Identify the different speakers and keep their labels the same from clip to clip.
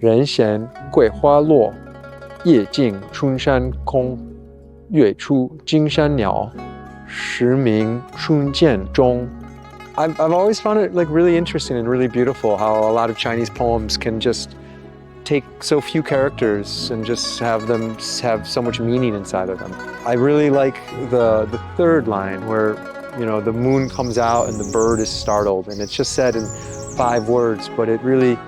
Speaker 1: 人闲桂花落，夜静春山空。月出惊山鸟，时鸣春涧中。I've always found it like really interesting and really beautiful how a lot of Chinese poems can just take so few characters and just have them have so much meaning inside of them. I really like the third line where, the moon comes out and the bird is startled, and it's just said in 5 words, but it really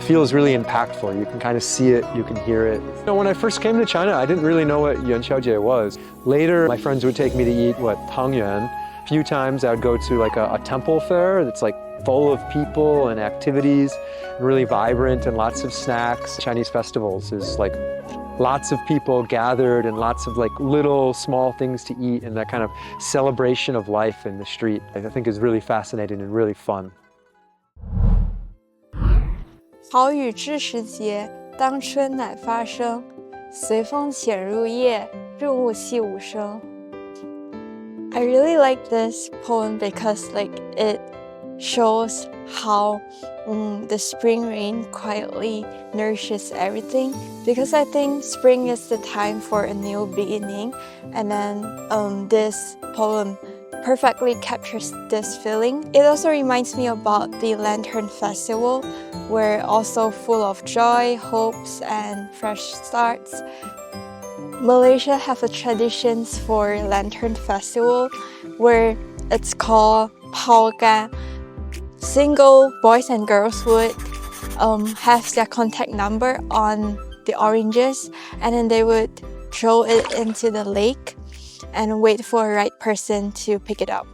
Speaker 1: feels really impactful. You can kind of see it, you can hear it. When I first came to China, I didn't really know what yuanxiaojie was. Later, my friends would take me to eat tangyuan. A few times I would go to like a temple fair that's like full of people and activities, really vibrant and lots of snacks. Chinese festivals is like lots of people gathered and lots of like little small things to eat, and that kind of celebration of life in the street I think is really fascinating and really fun.
Speaker 2: 好雨知时节，当春乃发生。随风潜入夜，润物细无声。I really like this poem because it shows how the spring rain quietly nourishes everything. Because I think spring is the time for a new beginning, and then this poem perfectly captures this feeling. It also reminds me about the Lantern Festival, where also full of joy, hopes, and fresh starts. Malaysia has a traditions for Lantern Festival, where it's called Pauga. Single boys and girls would have their contact number on the oranges, and then they would throw it into the lake and wait for a right person to pick it up.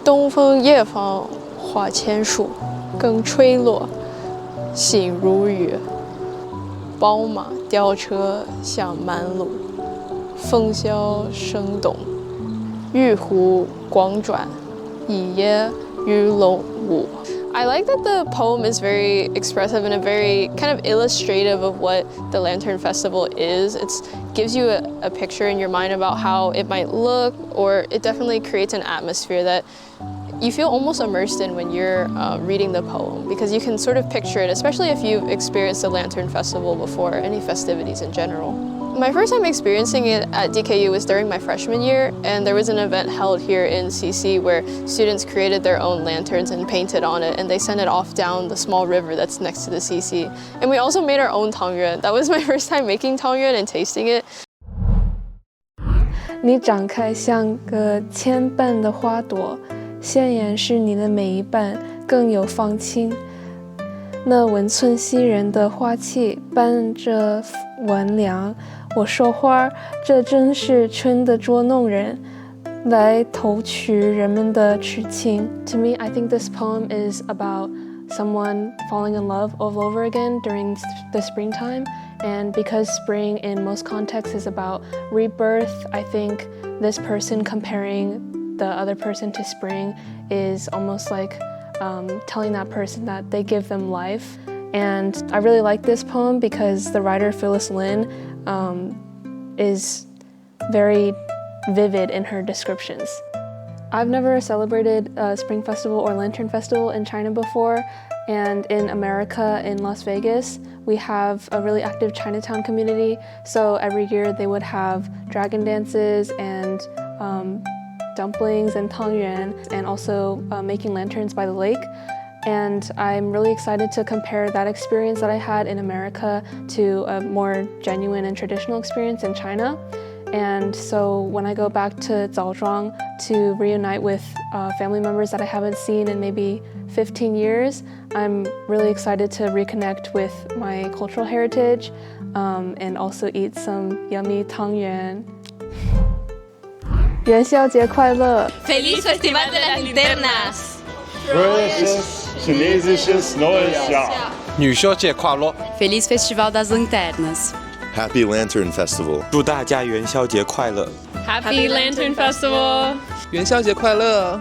Speaker 3: 东风夜放花千树，更吹落，醒如雨。宝马雕车响满路，风萧声动，玉壶广转，一夜鱼龙舞。I like that the poem is very expressive and very kind of illustrative of what the Lantern Festival is. It gives you a picture in your mind about how it might look, or it definitely creates an atmosphere that you feel almost immersed in when you're reading the poem, because you can sort of picture it, especially if you've experienced the Lantern Festival before, any festivities in general. My first time experiencing it at DKU was during my freshman year, and there was an event held here in CC where students created their own lanterns and painted on it, and they sent it off down the small river that's next to the CC. And we also made our own tangyuan. That was my first time making tangyuan and tasting it.
Speaker 4: 你长开像个千瓣的花朵，鲜艳是你的每一瓣，更有芳清。那文寸袭人的花气伴着晚凉，我说花，这真是春的捉弄人，来偷取人们的痴情。To me, I think this poem is about someone falling in love all over again during the springtime. And because spring in most contexts is about rebirth, I think this person comparing the other person to spring is almost like telling that person that they give them life. And I really like this poem because the writer Phyllis Lin is very vivid in her descriptions. I've never celebrated a Spring Festival or Lantern Festival in China before, and in America, in Las Vegas, we have a really active Chinatown community, so every year they would have dragon dances and dumplings and tangyuan, and also making lanterns by the lake. And I'm really excited to compare that experience that I had in America to a more genuine and traditional experience in China. And so when I go back to Zaozhuang to reunite with family members that I haven't seen in maybe 15 years, I'm really excited to reconnect with my cultural heritage and also eat some yummy tangyuan. 元宵节快乐
Speaker 5: Feliz Festival de las Linternas!
Speaker 6: Frohes chinesisches Neues Jahr!
Speaker 7: 元宵节快乐
Speaker 5: Feliz Festival das Linternas!
Speaker 8: Happy Lantern Festival!
Speaker 7: 祝大家元宵节快乐
Speaker 5: Happy Lantern Festival!
Speaker 9: 元宵节快乐